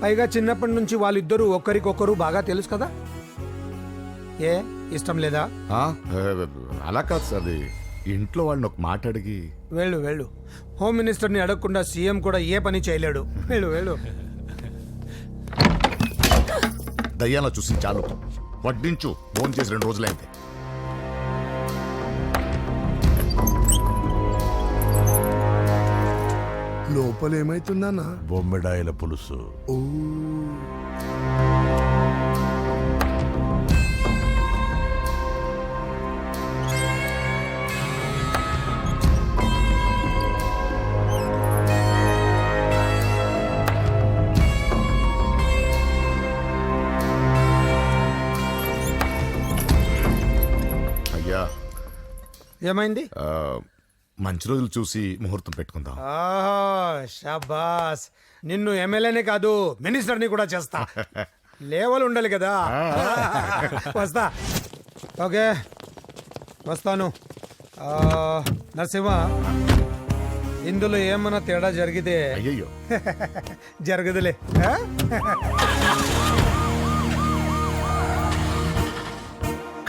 పైగా చిన్నప్పటి నుంచి వాళ్ళిద్దరూ ఒకరికొకరు బాగా తెలుసు కదా. ఏ ఇష్టం లేదా? అలా కాదు సార్, అది ఇంట్లో వాళ్ళని ఒక మాట అడిగి. వెళ్ళు వెళ్ళు. హోమ్ మినిస్టర్ని అడగకుండా సీఎం కూడా ఏ పని చేయలేడు. వెళ్ళు వెళ్ళు. దయ్యాలా చూసి చాలు, వడ్డించు. ఫోన్ చేసి 2 రోజులైంది. లోపల ఏమైతుందన్నా? బొమ్మిడాయల పులుసు. అయ్యా, ఏమైంది? మంచి రోజులు చూసి ముహూర్తం పెట్టుకుందాం. షాబాస్. నిన్ను ఎమ్మెల్యేనే కాదు మినిస్టర్ని కూడా చేస్తా. లేవల్ ఉండాలి కదా. వస్తా. ఓకే వస్తాను. నరసింహ, ఇందులో ఏమన్నా తేడా జరిగితే అయ్యయ్యో జరగదులే.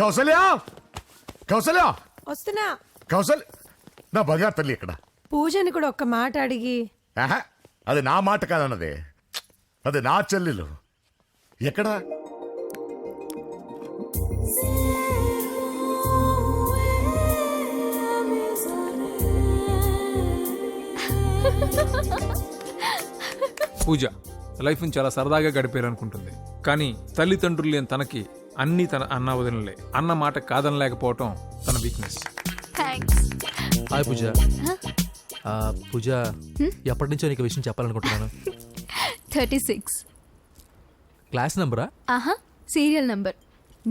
కౌసల్యా, కౌసల్యా, వస్తున్నా. కౌసల్య, నా బంగారు తల్లి ఎక్కడ? పూజని కూడా ఒక్క మాట అడిగి. ఆహా, అది నా మాట కాదన్నదే, అది నా చెల్లెలు. ఎక్కడా? పూజ లైఫ్ని చాలా సరదాగా గడిపారనుకుంటుంది, కానీ తల్లిదండ్రులు లేని తనకి అన్నీ తన అన్న వదినలే. అన్న మాట కాదనలేకపోవటం తన వీక్నెస్. హాయ్ పూజ. పూజ, ఎప్పటి నుంచో నీకు విషయం చెప్పాలనుకుంటున్నాను. 36 క్లాస్ నంబరా? ఆహా, సీరియల్ నంబర్.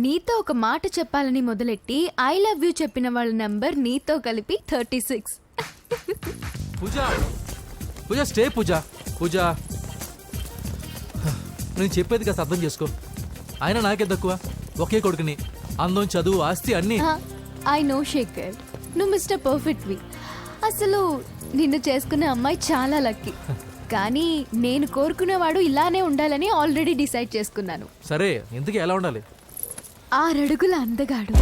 నీతో ఒక మాట చెప్పాలని మొదలెట్టి ఐ లవ్ యూ చెప్పిన వాళ్ళ నంబర్ నీతో కలిపి 36. పూజ, పూజ స్టే. పూజ, పూజ నేను చెప్పేది కాస్త అర్థం చేసుకో. ఆయన నాకే తక్కువ, ఒకే కొడుకుని. అందం, చదువు, ఆస్తి అన్నీ. ఐ నో శేఖర్, నువ్వు మిస్టర్ పర్ఫెక్ట్ వి. అసలు నిన్ను చేసుకునే అమ్మాయి చాలా లక్కీ. కానీ నేను కోరుకునేవాడు ఇలానే ఉండాలని ఆల్రెడీ డిసైడ్ చేసుకున్నాను. సరే, ఇంతకీ ఎలా ఉండాలి? 6 అడుగుల అందగాడు,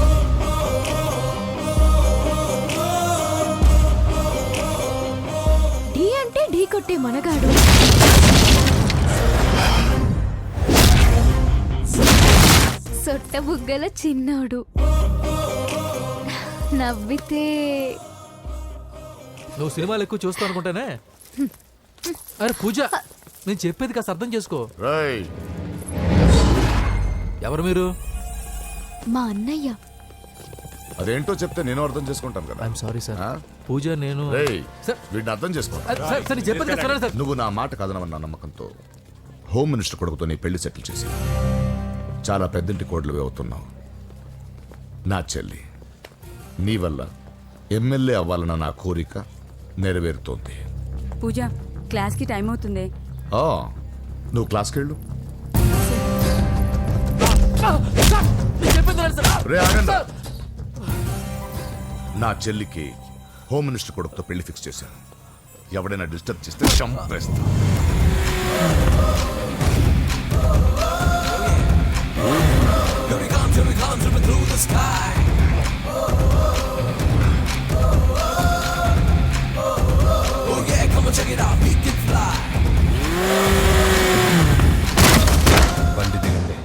ఢీ అంటే ఢీ కొట్టే మనగాడు, సొట్ట బుగ్గల చిన్నోడు, నవ్వితే. నువ్వు సినిమాలు ఎక్కువ చూస్తావు అనుకుంటానే. అరే పూజ, నేను చెప్పేది కాస్త అర్థం చేసుకో. రేయ్, ఎవరు మీరు? మా అన్నయ్య. అదేంటో చెప్తే నేను అర్థం చేసుకుంటాను కదా. I'm sorry sir. ఆ? పూజ, నేను. రేయ్, సార్, వీడిని అర్థం చేసుకో. సార్, నేను చెప్పేది కాస్త వినండి సార్. నువ్వు నా మాట కాదనవన్న నమ్మకంతో హోమ్ మినిస్టర్ కొడుకుతో నీ పెళ్లి సెటిల్ చేసి చాలా పెద్దంటి కోడలు అవుతున్నావు. నా చెల్లి, నీ వల్ల ఎమ్మెల్యే అవ్వాలన్న నా కోరిక నెరవేరుతోంది. పూజ, క్లాస్కి టైం అవుతుంది. నువ్వు క్లాస్కి వెళ్ళు. రే, ఆగండి. నా చెల్లికి హోమ్ మినిస్టర్ కొడుకుతో పెళ్లి ఫిక్స్ చేశాను. ఎవడైనా డిస్టర్బ్ చేస్తే చంపేస్తా. బండి దిగండి.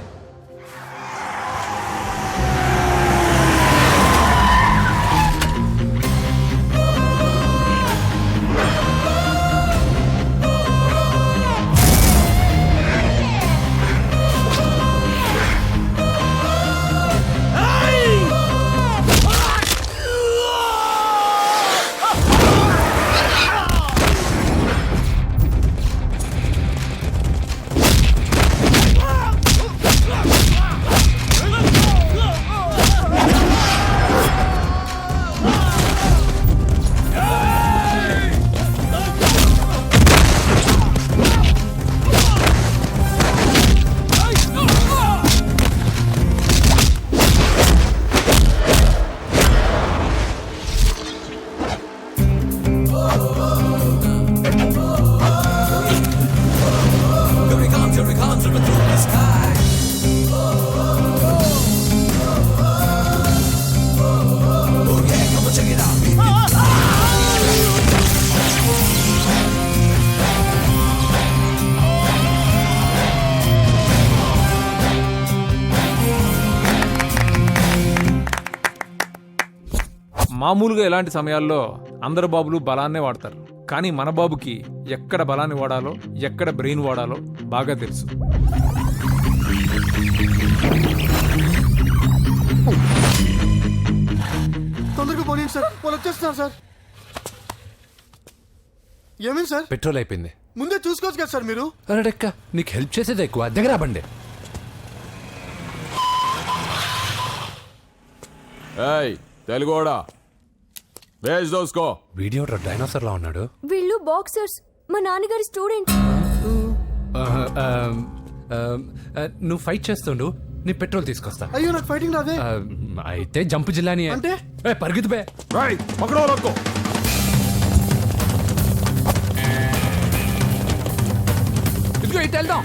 మామూలుగా ఇలాంటి సమయాల్లో అందరు బాబులు బలాన్నే వాడతారు, కానీ మన బాబుకి ఎక్కడ బలాన్ని వాడాలో ఎక్కడ బ్రెయిన్ వాడాలో బాగా తెలుసు. తొందరగా పోనీ సార్, వాళ్ళు వచ్చేస్తున్నారు సార్. ఏమేమి సార్? పెట్రోల్ అయిపోయింది. ముందే చూసుకోవచ్చు కదా సార్ మీరు. అరెక్క నీకు హెల్ప్ చేసేది ఎక్కువ, దగ్గర బండి. తెలుగోడా వేజ్ దోసుకో. వీడియో డైనోసర్ లా ఉన్నాడు. వీళ్ళు బాక్సర్స్, మా నాన్నగారి స్టూడెంట్. నువ్వు ఫైట్ చేస్తుండు, నీ పెట్రోల్ తీసుకొస్తా. అయ్యో నాకు ఫైటింగ్ రాదే. అయితే జంప్ జిల్లాని అంటే? పరిగెత్తు బే. పక్కడో రక్కో. ఇదిగో ఇటు వెళ్దాం.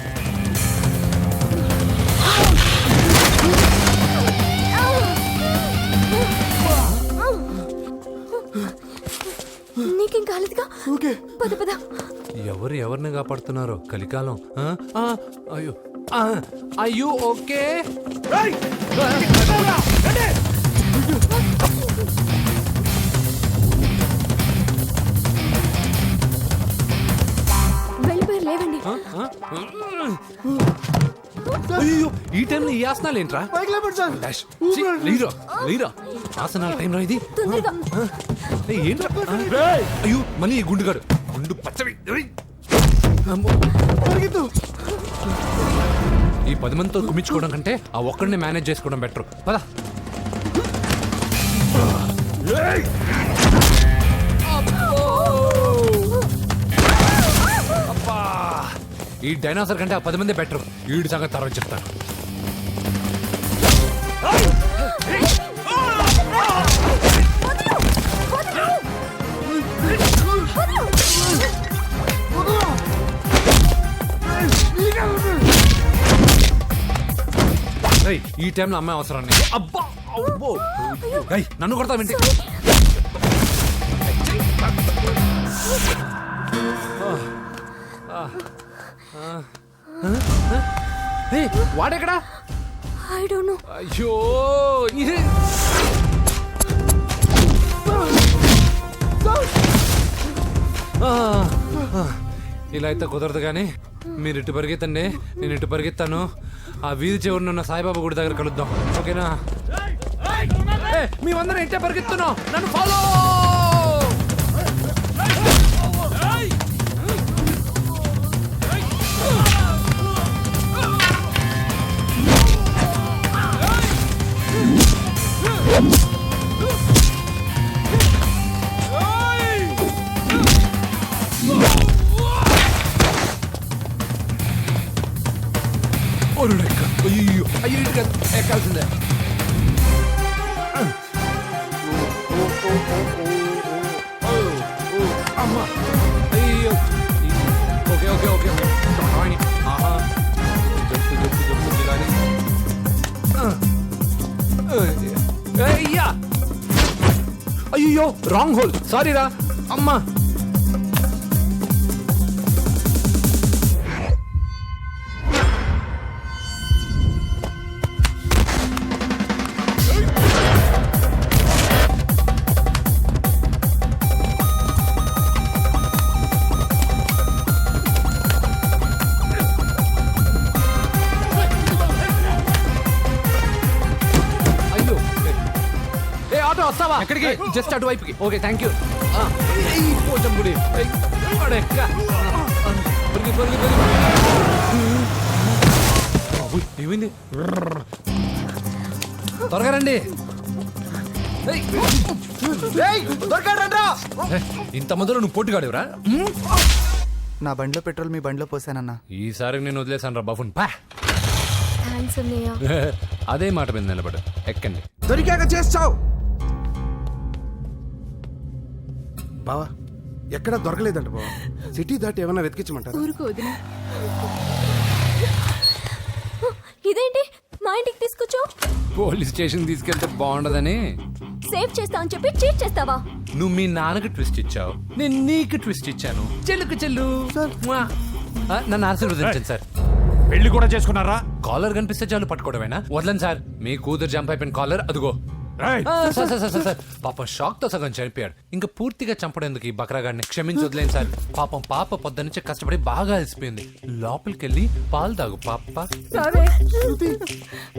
నీకేం కాలేదుగా? ఓకే పద పద. ఎవరు ఎవరిని కాపాడుతున్నారో కలికాలం. అయ్యో అయ్యో ఓకే. వెళ్ళిపోయారు, లేవండి. అయ్యో ఈ టైంలో ఈ ఆసనాలు ఏంట్రా? పైకి లేపండి సార్. లీరా లీరా ఆసనాల టైంలో ఇది. తొందరగా. ఏంట్రా? అయ్యో మళ్ళీ ఈ గుండుగాడు గుండు పచ్చడి. పరిగెత్తు. ఈ 10 మందితో కుమ్మించుకోవడం కంటే ఆ ఒక్కడిని మేనేజ్ చేసుకోవడం బెటర్. పద. అబ్బా, ఈ డైనాసర్ కంటే ఆ 10 మంది బెటర్. వీడి సంగతి తర్వాత చెప్తాను. ఏయ్, ఈ టైంలో అమ్మాయి అవసరం నీకు. అబ్బా అబ్బో. ఏయ్, నన్ను కొడతా వింటే. వాడెక్కడా? I don't know. అయ్యో ఇలా అయితే కుదరదు కానీ మీరు ఇటు పరిగెత్తండి, నేను ఇటు పరిగెత్తాను. ఆ వీధి చివరిన ఉన్న సాయిబాబా గుడి దగ్గర కలుద్దాం, ఓకేనా? మేమందరం ఇంటే పరిగెత్తున్నాం, నన్ను ఫాలో. అయ్యో అయ్యో ఎక్కాల్సిందే. అమ్మా అయ్యో. ఓకే ఓకే ఓకే ఆహా. జప్పు జప్పు జప్పు జిలాని. అయ్యా అయ్యో రాంగ్ హోల్, సారీ రా అమ్మా. వస్తావా? ఎక్కడికి? జస్ట్ అటువైపుకి. Okay thank you. పోచం గుడి ఏమైంది? త్వరగా రండి. ఇంత మందిలో నువ్వు పోటీగాడేవరా? నా బండిలో పెట్రోల్ మీ బండిలో పోసానన్నా. ఈసారి నేను వదిలేసాను రా బాబున్. పా. థాంక్స్ అన్నయ్య. అదే మాట మీద నిలబడు. ఎక్కండి. దొరికాక చేస్తావు బావా. ఎక్కడ దొరకలేదంట బావా. సిటీ దాటి ఏమన్నా వెతికించమంటారా? ఊరుకు వదిన. ఇదేంటి మా ఇంటికి తీసుకొచ్చు? పోలీస్ స్టేషన్ తీసుకెళ్తే బాగుండదని. సేవ్ చేస్తా అని చెప్పి చీట్ చేస్తావా? నువ్వు మీ నాన్నకి ట్విస్ట్ ఇచ్చావు, నేను నీకు ట్విస్ట్ ఇచ్చాను. చెల్లుకు చెల్లు మ్వా. నన్ను ఆశీర్వదించండి సార్. పెళ్లి కూడా చేసుకున్నారా? కాలర్ కనిపిస్తే చాలు పట్టుకోవడమేనా? వదలండి సార్, మీ కూతురు జంప్ అయిపోయిన కాలర్ అదిగో. సార్ సార్ సార్ సార్, పాపం షాక్ తో సగం చనిపోయాడు. ఇంకా పూర్తిగా చంపడేందుకు ఈ బక్రాగాడిని క్షమించి వదిలేను సార్. పాపం పాప పొద్దున్నుంచి కష్టపడి బాగా అలసిపోయింది. లోపలికెళ్ళి పాలు తాగు పాప.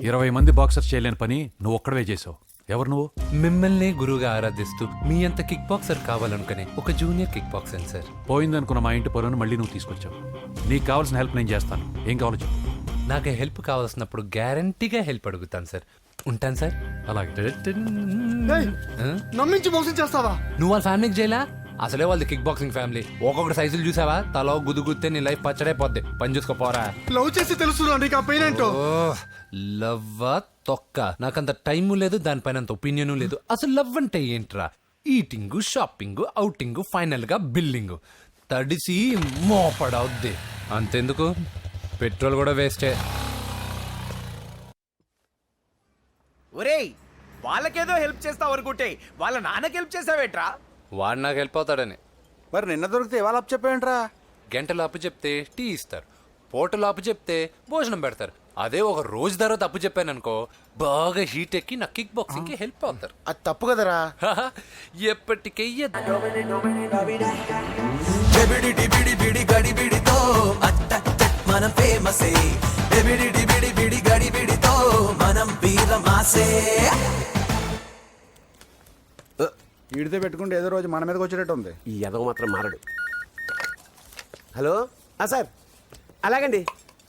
20 మంది బాక్సర్స్ చేయలేని పని నువ్వు ఒక్కడవే చేసావు. ఎవరు నువ్వు? మిమ్మల్ని గురువుగా ఆరాధిస్తూ మీ అంత కిక్ బాక్సర్ కావాలనుకునే ఒక జూనియర్ కిక్ బాక్సర్ సార్. పోయిందనుకున్న మా ఇంటి పొరను మళ్ళీ నువ్వు తీసుకొచ్చావు. నీకు కావాల్సిన హెల్ప్ నేను చేస్తాను. ఏం కావాలో చెప్పు. నాకు హెల్ప్ కావాల్సినప్పుడు గ్యారంటీగా హెల్ప్ అడుగుతాను సార్. ఉంటాను సార్. అలాగే. ఏయ్, నమ్మించి మోసం చేస్తావా? నువ్వు వాళ్ళ ఫ్యామిలీకి చేయలా? అసలే వాళ్ళది కిక్ బాక్సింగ్ ఫ్యామిలీ. ఒక్కొక్కటి సైజులు చూసావా? తలో గుద్దుగుద్దే నీ లైఫ్ పచ్చడైపోద్ది. పని చూసుకోపోరా. లవ్ చేసి తెలుస్తుందా నీకు ఆ పెయిన్ ఏంటో? లవ్వా తొక్క. నాకంత టైము లేదు, దానిపైన అంత ఒపీనియన్ లేదు. అసలు లవ్ అంటే ఏంట్రా? ఈటింగ్, షాపింగ్, అవుటింగ్, ఫైనల్ గా బిల్డింగ్. తడిసి మోపడవుద్ది. అంతెందుకు, పెట్రోల్ కూడా వేస్టే. ఒరేయ్, వాళ్ళకేదో హెల్ప్ చేస్తావు అనుకుంటే వాళ్ళ నాన్నకి హెల్ప్ చేసావేట్రా? వాడు నాకు హెల్ప్ అవుతాడని. మరి నిన్న దొరికితే ఇవాళ అప్పు చెప్పేంట్రా? గంటలు అప్పు చెప్తే టీ ఇస్తారు, పూటలు అప్పు చెప్తే భోజనం పెడతారు. అదే ఒక రోజు తర్వాత అప్పు చెప్పాను అనుకో, బాగా హీట్ ఎక్కి నా కిక్ బాక్సింగ్ కి హెల్ప్ అవుతారు. అది తప్పు కదరా. ఎప్పటికెయ్యదు. మనం ఫేమసే మనం వీరమాసే. ఈడితే పెట్టుకుంటే ఏదో రోజు మన మీదకి వచ్చేటట్టు ఉంది. ఈ ఎదవ మాత్రం మారడు. హలో సార్, అలాగండి,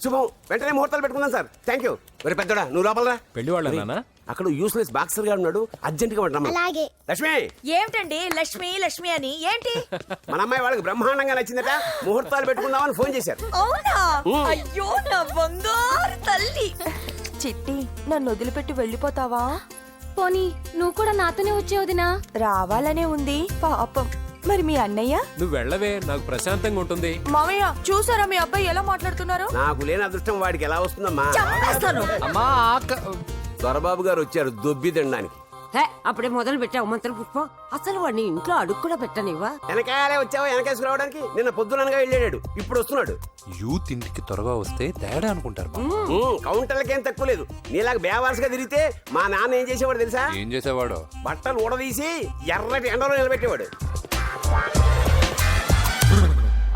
శుభం. వెంటనే ముహూర్తాలు పెట్టుకుందాం సార్. Thank you. మరి పెద్దోడా నువ్వు లోపలరా. పెళ్లి వాళ్ళ అక్కడ యూస్లెస్ బాక్సర్ గా ఉన్నాడు, అర్జెంట్ గా ఉంటాం. లక్ష్మి. ఏమిటండి లక్ష్మి లక్ష్మి అని? ఏంటి? మన అమ్మాయి వాళ్ళకి బ్రహ్మాండంగా నచ్చిందట, ముహూర్తాలు పెట్టుకుందామని ఫోన్ చేశారు. అవునా? అయ్యో నా బంగారు తల్లి. చిట్టి, నన్ను వదిలిపెట్టి వెళ్ళిపోతావా? పోనీ నువ్వు కూడా నాతోనే వచ్చే వదినా. రావాలనే ఉంది పాపం. మరి మీ అన్నయ్య? నువ్వు వెళ్ళవే, నాకు ప్రశాంతంగా ఉంటుంది. మామయ్య చూసారా మీ అబ్బాయి ఎలా మాట్లాడుతున్నారు? నాకు లేని అదృష్టం వాడికి ఎలా వస్తుందమ్మా? అమ్మా దొరబాబు గారు వచ్చారు దొబ్బి తినడానికి. అప్పుడే మొదలు పెట్టావు మంత్ర పుష్పం. అసలు వాడిని ఇంట్లో అడుగు కూడా పెట్టనివ్వా? వెనకాలే వచ్చావా? వెనకేసుకు రావడానికి నిన్న పొద్దుననగా వెళ్ళాడు, ఇప్పుడు వస్తున్నాడు. యూత్ ఇంటికి త్వరగా వస్తే తేడా అనుకుంటారు. కౌంటర్లకేం తక్కువ లేదు. నీలాగా బేవారసుగా తిరిగితే మా నాన్న ఏం చేసేవాడు తెలుసా? ఏం చేసేవాడు? బట్టలు ఊడదీసి ఎర్రటి ఎండలో నిలబెట్టేవాడు.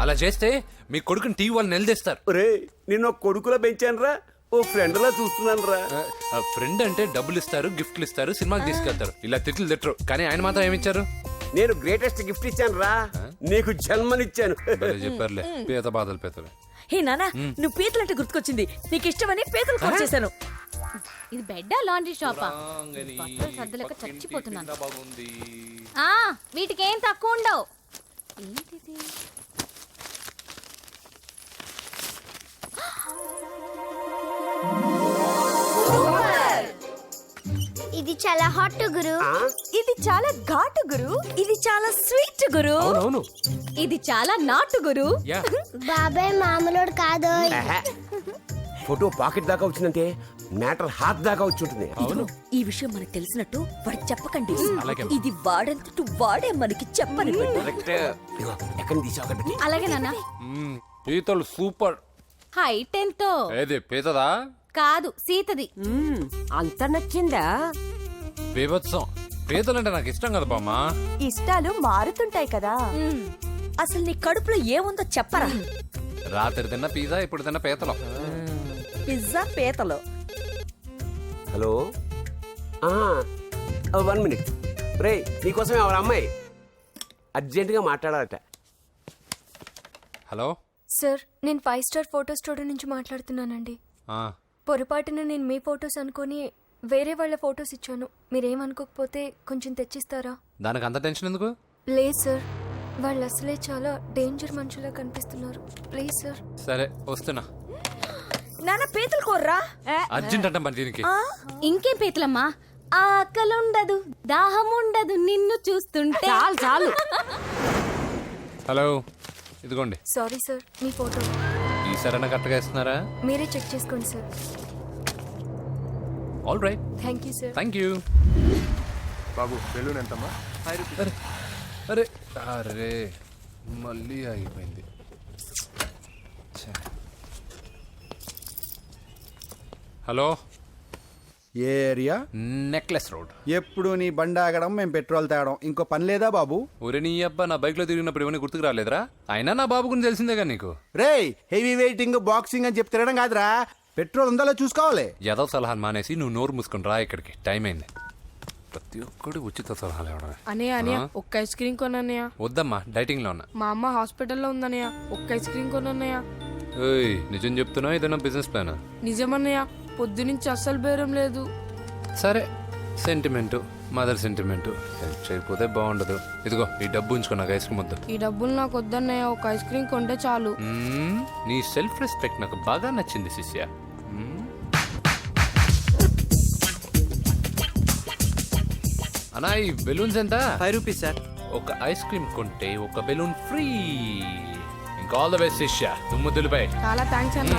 అలా చేస్తే మీ కొడుకుని టీవీ వాళ్ళు నిలదీస్తారు. రే, నిన్న కొడుకులో పెంచాను రా, ఓ ఫ్రెండ్ లా చూస్తున్నాను రా. ఫ్రెండ్ అంటే డబ్బులు ఇస్తారు, గిఫ్ట్లు ఇస్తారు, సినిమాకి తీసుకెళ్తారు. ఇలా తిట్లు తిట్టరు. కానీ ఆయన మాత్రం ఏమిచ్చారు? నేను గ్రేటెస్ట్ గిఫ్ట్ ఇచ్చాను రా, నీకు జన్మనిచ్చాను. చెప్పారులే, పీత బాధలు పీతలు. హే నానా, నువ్వు పీతలు అంటే గుర్తుకొచ్చింది. నీకు ఇష్టమని పీతలు కాల్ చేశాను. ఇది బెడ్డా లాండ్రీ షాపా? సర్దులేక చచ్చిపోతున్నాను. వీటికి ఏం తక్కువ ఉండవు. ఏంటిది? ఇది చాలా హాట్ గురు. ఇది చాలా ఘాటు గురు. ఇది చాలా స్వీట్ గురు. అవునవును. ఇది చాలా నాటు గురు. బాబాయ్ మామూలుడు కాదు. ఫోటో పాకెట్ దాకా వచ్చిందంటే మ్యాటర్ హాత్ దాకా వచ్చి ఉంటుంది. ఈ విషయం మనకు తెలిసినట్టు వాడికి చెప్పకండి. ఇది వాడంతటూ వాడే మనకి చెప్పని. ఎక్కడ తీసావు? అలాగే నాన్న. పీతలు సూపర్. హైట్ ఎంతో? ఏది పీతదా? కాదు, సీతది. అంత నచ్చిందా? బీభత్సం. పీతలంటే నాకు ఇష్టం కదా బామ్మ. ఇష్టాలు మారుతుంటాయి కదా. అసలు నీ కడుపులో ఏముందో చెప్పరా? రాత్రి తిన్న పిజ్జా, ఇప్పుడు తిన్న పీతలు. పిజ్జా పీతలు. Hello, 1 minute. రే, నీకోసం ఎవరు అమ్మాయి అర్జెంటుగా మాట్లాడాలట. హలో సార్, నేను 5 స్టార్ ఫోటో స్టూడియో నుంచి మాట్లాడుతున్నానండి. పొరపాటున నేను మీ ఫొటోస్ అనుకొని వేరే వాళ్ళ ఫొటోస్ ఇచ్చాను. మీరేమనుకోకపోతే కొంచెం తెచ్చిస్తారా? దానికి అంత టెన్షన్ ఎందుకు? లేదు సార్, వాళ్ళు అసలే చాలా డేంజర్ మనుషులా కనిపిస్తున్నారు. Please sir. సరే వస్తున్నా. నాన్న పీతలు కోర్రా. అర్జెంట్ అంట మరి దీనికి. ఇంకేం పీతలమ్మా? ఆకలుండదు, దాహం ఉండదు నిన్ను చూస్తుంటే. చాలు చాలు. హలో, ఇదిగోండి. సారీ సార్, మీ ఫోటో. ఈసారైనా కరెక్ట్గా ఇస్తున్నారా? మీరే చెక్ చేసుకోండి sir. All right thank you sir. Thank you. Babu balloon ఎంతమ్మా? అరే అరే అరే మళ్ళీ అయిపోయింది. ఛే. హలో, ఏ ఏరియా? Necklace road. ఎప్పుడు నీ బండి ఆగడం మేము పెట్రోల్ తేవడం, ఇంకో పని లేదా బాబు? ఒరే నీ అబ్బా, నా బైక్లో తిరిగినప్పుడు ఇవన్నీ గుర్తుకు రాలేదురా? అయినా నా బాబు గురించి తెలిసిందేగా నీకు. రేయ్, హెవీ వెయిటింగ్ బాక్సింగ్ అని చెప్పి తిరగడం కాదురా, పెట్రోల్ ఉందో చూసుకోవాలి. ఏదో సలహాలు మానేసి నువ్వు నోరు మూసుకొని రా ఇక్కడికి. టైం అయింది. ప్రతి ఒక్కడు ఉచిత సలహాలు ఇవ్వడమే. అనయ్య అనయ్య ఒక్క ఐస్ క్రీమ్ కొనన్నయ్య. వద్దమ్మా, డైటింగ్ లో ఉన్నా. మా అమ్మ హాస్పిటల్లో ఉందన్నయ్య, ఒక్క ఐస్ క్రీమ్ కొనన్నయ్య. ఏయ్, నిజం చెప్తున్నావు ఏదైనా బిజినెస్ ప్లాన్? నిజమన్నయ్య, పొద్దు నుంచి అస్సలు బేరం లేదు. సరే, సెంటిమెంటు, మదర్ సెంటిమెంటు. హెల్ప్ చేయకపోతే బాగుండదు. ఇదిగో ఈ డబ్బు ఉంచుకో, నాకు ఐస్ క్రీమ్ వద్దు. ఈ డబ్బులు నాకు వద్దన్నయ్య, ఒక ఐస్ క్రీమ్ కొంటే చాలు. నీ సెల్ఫ్ రెస్పెక్ట్ నాకు బాగా నచ్చింది శిష్య. అన్నా, ఈ బెలూన్స్ ఎంత? 5 రూపీస్ సార్. ఒక ఐస్ క్రీమ్ కొంటే ఒక బెలూన్ ఫ్రీ. ఇంకా ఆల్ ద బెస్ట్ శిష్య, దుమ్ము దులిపై. చాలా థ్యాంక్స్ అన్న.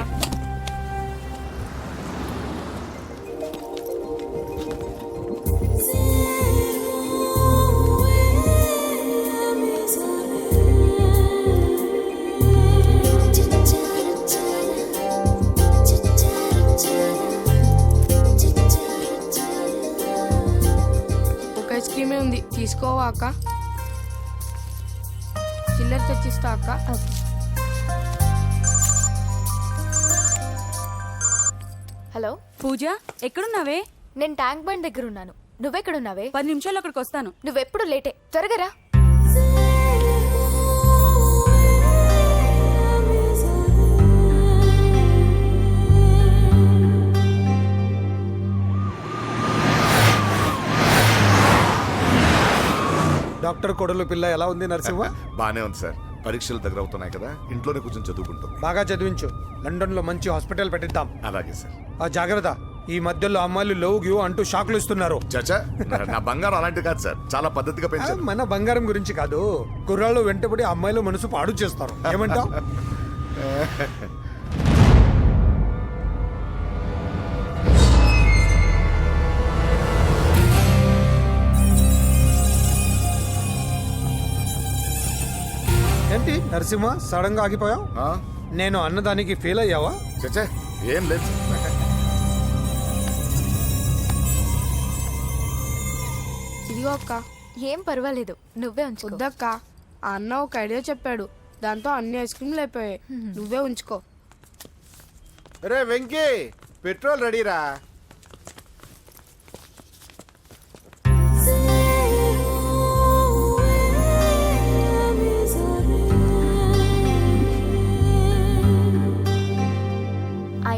ఒక ఐస్ క్రీమే ఉంది, తీసుకోవా అక్క? చిల్లర తెచ్చిస్తా అక్క. హలో పూజ, ఎక్కడున్నావే? నేను ట్యాంక్ బండ్ దగ్గర ఉన్నాను. నువ్వెక్కడున్నావే? 10 నిమిషాలు అక్కడికి వస్తాను. నువ్వెప్పుడు లేటే, త్వరగా రా. డాక్టర్ కొడలు పిల్ల ఎలా ఉంది నరసింహ? బానే ఉంది సార్. పరీక్షలు దగ్గర అవుతున్నాయి కదా, ఇంట్లోనే కూర్చొని చదువుకుంటుంది. బాగా చదివించు. లండన్ లో మంచి హాస్పిటల్ పెట్టిద్దాం. అలాగే సార్. ఆ జాగ్రత్త, ఈ మధ్యలో అమ్మాయిలు లవ్ గివ్ అంటూ షాక్లు ఇస్తున్నారు. చచ్చా, నా బంగారం అలాంటి కాదు సార్, చాలా పద్ధతిగా పెంచాను. మన బంగారం గురించి కాదు, కుర్రాళ్ళు వెంటబడి అమ్మాయిలు మనసు పాడు చేస్తారు. ఏమంటావు? ఏంటి నరసింహ, సడన్ గా ఆగిపోయావు? నేను అన్నదానికి ఫెయిల్ అయ్యావా? చచ్చా, ఏం లేదు. ఇదిగో అక్క. ఏం పర్వాలేదు, నువ్వే ఉంచు. వద్దక్క, ఆ అన్న ఒక ఐడియా చెప్పాడు, దాంతో అన్ని ఐస్ క్రీమ్లు అయిపోయాయి. నువ్వే ఉంచుకో. రే వెంకీ, పెట్రోల్ రెడీరా.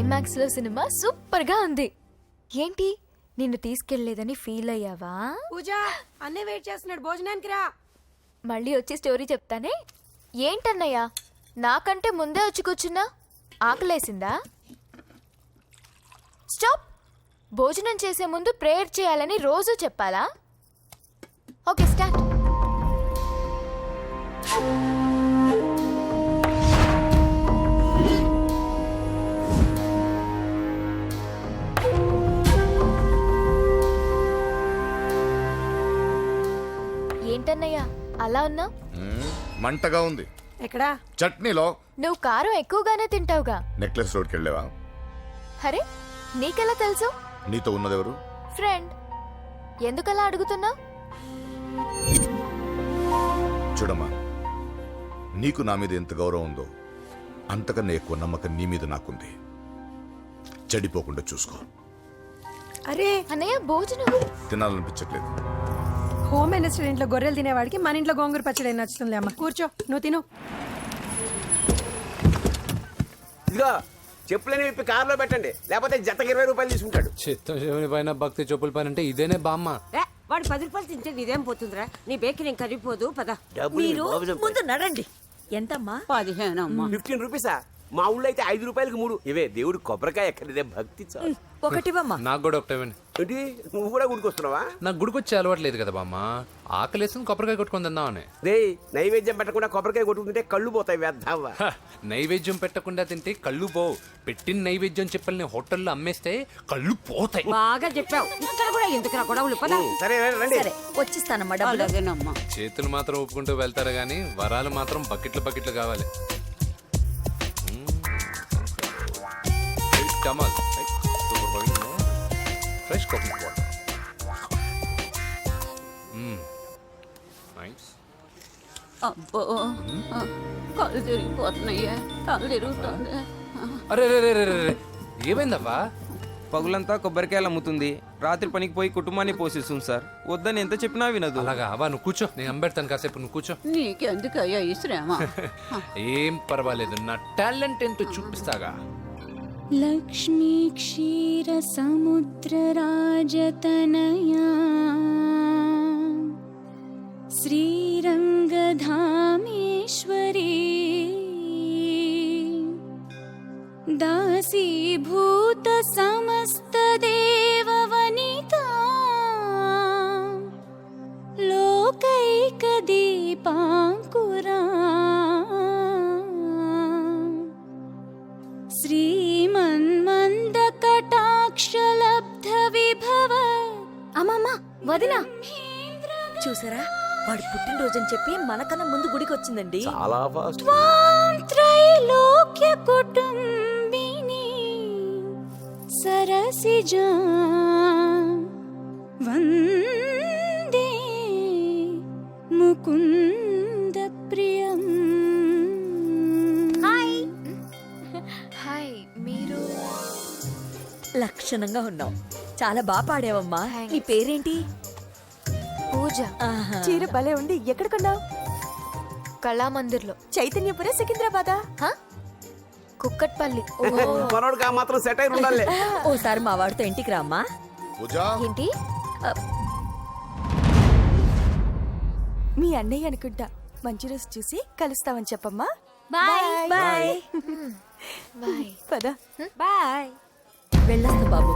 ఐమాక్స్ లో సినిమా సూపర్ గా ఉంది. ఏంటి, నిన్ను తీసుకెళ్లేదని ఫీల్ అయ్యావా? పూజ, అన్నే వెయిట్ చేస్తున్నాడు, భోజనానికి రా. మళ్ళీ వచ్చి స్టోరీ చెప్తానే. ఏంటన్నయ్యా, నాకంటే ముందే వచ్చి కూర్చున్నా? ఆకలేసిందా? స్టాప్. భోజనం చేసే ముందు ప్రేయర్ చేయాలని రోజు చెప్పాలా? Okay, start. ఏంటన్నయ్యా అలా ఉన్నావు? మంటగా ఉంది. ఎక్కడా? చట్నీలో. నువ్వు కారం ఎక్కువగానే తింటావుగా. నెక్లెస్ రోడ్కి వెళ్ళావా? అరే, నీకెలా తెలుసు? నీతో ఉన్నదెవరు? ఫ్రెండ్. ఎందుకలా అడుగుతున్నావు? చూడమ్మా, నీకు నా మీద ఎంత గౌరవం ఉందో అంతకన్నా ఎక్కువ నమ్మకం నీ మీద నాకుంది. చెడిపోకుండా చూసుకో. అరే అన్నయ్య, భోజనం తినాలనిపించట్లేదు. హోమ్ మినిస్టర్ ఇంట్లో గొర్రెలు తినేవాడికి మన ఇంట్లో గోంగూర పచ్చడి నచ్చుతుంది. అమ్మ కూర్చో, నువ్వు తిను. ఇదిగో చెప్పులని విప్పి కారులో పెట్టండి, లేకపోతే జతకి 20 రూపాయలు తీసుకుంటాడు. చిత్తం శివుని పైన భక్తి చెప్పుల పైన అంటే ఇదేనే బామ్మ. వాడు 10 రూపాయలు తింటే నీదేం పోతుందిరా? నీ బేకరీ ఏం కరిగిపోదు. పద. డబ్బులు ముందు నడండి. ఎంతమ్మా? 15 రూపీసా? మా ఊళ్ళో అయితే 5 రూపాయలకి 3. ఇవే దేవుడు కొబ్బరికాయ ఎక్కడిదే భక్తి చాలు. ఒకటివమ్మా. నాకు కూడా ఒకటే ఇవ్వండి. ఏంటి నువ్వు కూడా గుడికొస్తున్నావా? నాకు గుడికొచ్చే అలవాటు లేదు కదా బామ్మ. ఆకలేసుకుని కొబ్బరికాయ కొట్టుకొని తిందామని. రే నైవేద్యం పెట్టకుండా కొబ్బరికాయ కొట్టుకుంటే కళ్ళు పోతాయి వేద్దావా. హ, నైవేద్యం పెట్టకుండా తింటే కళ్ళు పోవు. పెట్టిన నైవేద్యం చెప్పల్ని హోటల్లో అమ్మేస్తే కళ్ళు పోతాయి. బాగా చెప్పావు. ఇక్కడ కూడా ఎందుకు గొడవలు పద. సరే రండి. సరే వచ్చిస్తానమ్మా డబ్బులు. చేతులు మాత్రం ఒప్పుకుంటూ వెళ్తారు కానీ వరాలు మాత్రం బకెట్లు కావాలి. కమాల్ ఫ్రెష్ కోకోనట్ వాటర్. నైస్. అబ్బో కళ్ళు తిరిగిపోతున్నాయ్యా. కళ్ళు తిరుగుతుంది. అరే రే రే రే రే ఏమైందవ్వా? పగులంతా కొబ్బరికాయలు అమ్ముతుంది. రాత్రి పనికి పోయి కుటుంబాన్ని పోషిస్తుంది సార్. వద్దని ఎంత చెప్పినా వినదు. అలాగా అవ్వా, నువ్వు కూర్చో, నేను అంబెడతాను కాసేపు. నువ్వు కూర్చో. నీకెందుకయ్యా ఈ శ్రమ? ఏం పర్వాలేదు, నా టాలెంట్ ఎంతో చూపిస్తాగా. లక్ష్మీ క్షీర సముద్ర రాజతనయా శ్రీరంగధామేశ్వరీ దాసీభూత సమస్త దేవవనితా లోకైక దీపాంకురా శ్రీమన్మంద కటాక్షలబ్ధ విభవ. అమ్మమ్మ వదినా చూసారా, వాడు పుట్టినరోజని చెప్పి మనకన్నా ముందు గుడికి వచ్చిందండి. చాలా ఫాస్ట్. త్వాం త్రైలోక్య కుటుంబిని సరసిజా వందే ముకుంద ప్రియం. హాయ్. హాయ్, మీరు లక్షణంగా ఉన్నావు. చాలా బాగా పాడావమ్మా. నీ పేరేంటి? పూజ. చీర భలే ఉంది. ఎక్కడ కొన్నావు? కళామందిర్లో. చైతన్యపుర, సికింద్రాబాదా? కుక్కట్పల్లి. మనోడికి ఆ మాత్రం సెటైర్ ఉండాలి. ఓసారి మా వాడితో ఇంటికి రామ్మా. పూజా ఏంటి? మీ అన్నయ్య అనుకుంటా. మంచి రోజు చూసి కలుస్తామని చెప్పమ్మా. బాయ్. Bye bye. పద. బాయ్. వెళ్ళొస్తా బాబు.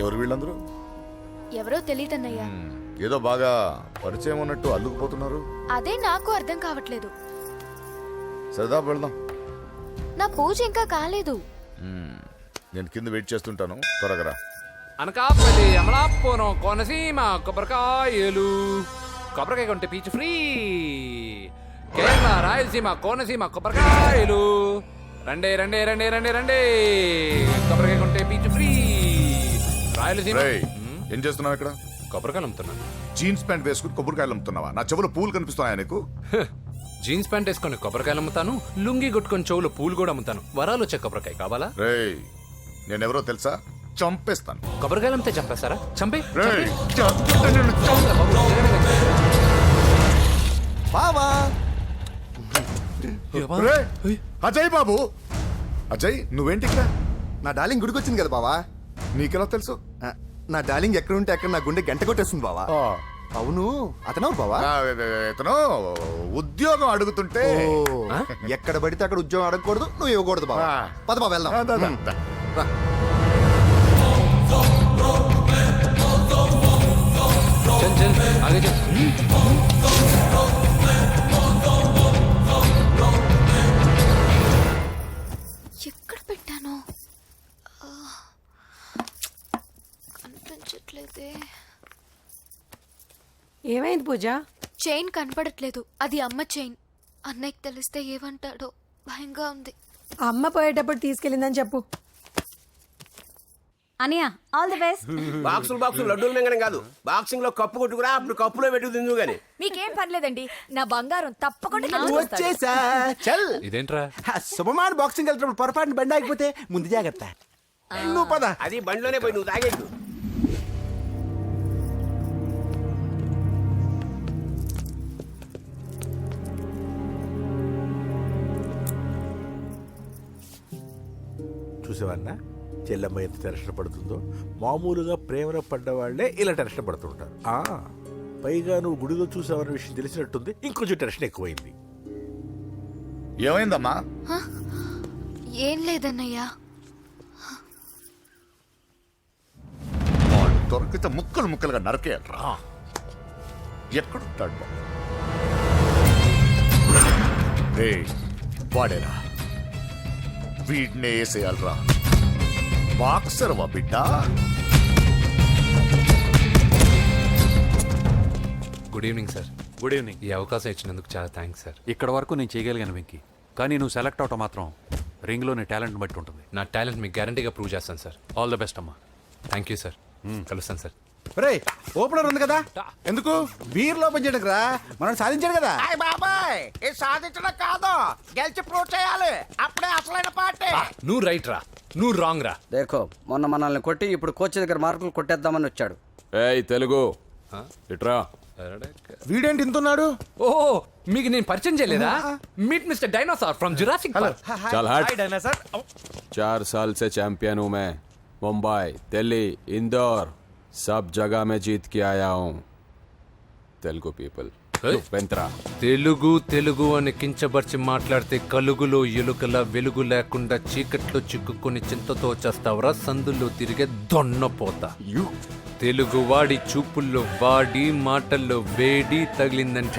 ఎవరు వీళ్ళందరూ? ఎవరో తెలియదన్నయ్యా. ఏదో బాగా పరిచయం ఉన్నట్టు అల్లుకుపోతున్నారు. అదే నాకు అర్థం కావట్లేదు. సరదా వెళ్దాం. నా పూజ ఇంకా కాలేదు. నేను కింద వెయిట్ చేస్తుంటాను, త్వరగా రా. అనకాపల్లి, అమలాపురం, కోనసీమ కొబ్బరికాయలు. కొబ్బరికాయ కొంటే పీచు ఫ్రీ. కేరళ, రాయలసీమ, కోనసీమ కొబ్బరికాయలు. రండి రండి రండి రండి రండి. కొబ్బరికాయ కొంటే పీచు ఫ్రీ. రాయలసీమ. రేయ్, ఏం చేస్తున్నావు ఇక్కడ? కొబ్బరికాయలు అమ్ముతున్నాను. జీన్స్ ప్యాంట్ వేసుకుని కొబ్బరికాయలు అమ్ముతున్నావా? నా చెవులు పూలు కనిపిస్తున్నాయా నీకు? జీన్స్ ప్యాంట్ వేసుకొని కొబ్బరికాయలు అమ్ముతాను. లుంగి కొట్టుకొని చెవులు పూలు కూడా అమ్ముతాను. వరాలు వచ్చే కొబ్బరికాయ కావాలా? రేయ్, నేనెవరో తెలుసా? చంపేస్తాను. కొబ్బరికాయలు అమ్మితే చంపేస్తారా? చంపే. రేయ్, బావా. రేయ్, అజయ్ బాబు. అజయ్, నువ్వేంటి ఇక్కడ? నా డార్లింగ్ గుడికి వచ్చింది కదా బావా. నీకెలా తెలుసు? నా డార్లింగ్ ఎక్కడుంటే అక్కడ నా గుండె గంట కొట్టేస్తుంది బావా. అవును, అతను బావా. ఇతను ఉద్యోగం అడుగుతుంటే ఎక్కడ పడితే అక్కడ ఉద్యోగం అడగకూడదు, నువ్వు ఇవ్వకూడదు బావా. పద బావ వెళ్దాం. రా. చల్ చల్ ఆగే చల్. ఎక్కడ పెట్టాను? కనిపించట్లేదే. ఏమైంది పూజ? చైన్ కనపడట్లేదు. అది అమ్మ చైన్. అన్నయ్యకి తెలిస్తే ఏమంటాడో భయంగా ఉంది. అమ్మ పోయేటప్పుడు తీసుకెళ్ళిందని చెప్పు. అనియా, ఆల్ ది బెస్ట్. బాక్సులు లడ్డూలు మింగడం కాదు, బాక్సింగ్ లో కప్పు కొట్టుకురా, అప్పుడు కప్పులో పెట్టు తిందు గాని. మీకేం పర్లేదండి, నా బంగారం తప్పకుండా వచ్చేసా. చల్. ఇదేంట్రా? శుభమాన్ బాక్సింగ్ వెళ్తున్నప్పుడు పొరపాటున బండి ఆగిపోతే ముందు జాగ్రత్త. నువ్వు పద. అది బండిలోనే పోయి నువ్వు తాగేద్దు. చూసేవాడినా చెల్లమ్మ ఎంత టెన్షన్ పడుతుందో. మామూలుగా ప్రేమలో పడ్డ వాళ్ళే ఇలా టెన్షన్ పడుతుంటారు. పైగా నువ్వు గుడిలో చూసావన్న విషయం తెలిసినట్టుంది, ఇంకొంచెం టెన్షన్ ఎక్కువైంది. ఏమైందమ్మా? ఏం లేదన్నయ్యా. వాడు దొరికితే ముక్కలు ముక్కలుగా నరకేయట్రా. ఎక్కడుంటాడు బాబు? వాడేరా, వీడినే వేసేయాలరా. బాక్సర్ వా బిడ్డ. Good evening sir. Good evening. ఈ అవకాశం ఇచ్చినందుకు చాలా థ్యాంక్స్ సార్. ఇక్కడ వరకు నేను చేయగలిగాను వెంకీ, కానీ నువ్వు సెలెక్ట్ అవటం మాత్రం రింగ్లో నీ టాలెంట్ బట్టి ఉంటుంది. నా టాలెంట్ మీకు గ్యారంటీగా ప్రూవ్ చేస్తాను సార్. ఆల్ ద బెస్ట్ అమ్మా. Thank you sir. కలుస్తాను సార్. రే ఓపెనర్ ఉంది కదా, ఎందుకు బీర్ ఓపెన్ చేయడానికి రా, మనం సాధించాడు కదా. బాబాయ్ ఇది సాధించడం కాదు, గెలిచి ప్రూవ్ చేయాలి, అప్పుడే అసలైన పార్టీ. నువ్వు రైట్ రా, నువ్వు రాంగ్ రా. దేఖో మొన్న మనల్ని కొట్టి ఇప్పుడు కోచ్ దగ్గర మార్కులు కొట్టేద్దామని వచ్చాడు. ఏయ్ తెలుగు ఇట్రా. వీడేంటి ఇంతున్నాడు? ఓ మీకు నేను పరిచయం చేయలేదా? Meet mister dinosaur from Jurassic park. चल हट। 4 साल से चैंपियन हूँ मैं। मुंबई, दिल्ली, इंदौर सब जगह में जीत के आया हूँ। तेलुगु पीपल వెంట్రా. తెలుగు తెలుగు అని కించబర్చి మాట్లాడితే కలుగులో ఎలుకల వెలుగు లేకుండా చీకట్లో చిక్కుకొని చింతతో చేస్తావరా సందుల్లో తిరిగే దొన్నపోతా. తెలుగు వాడి చూపుల్లో వాడి మాటల్లో వేడి తగిలిందంటే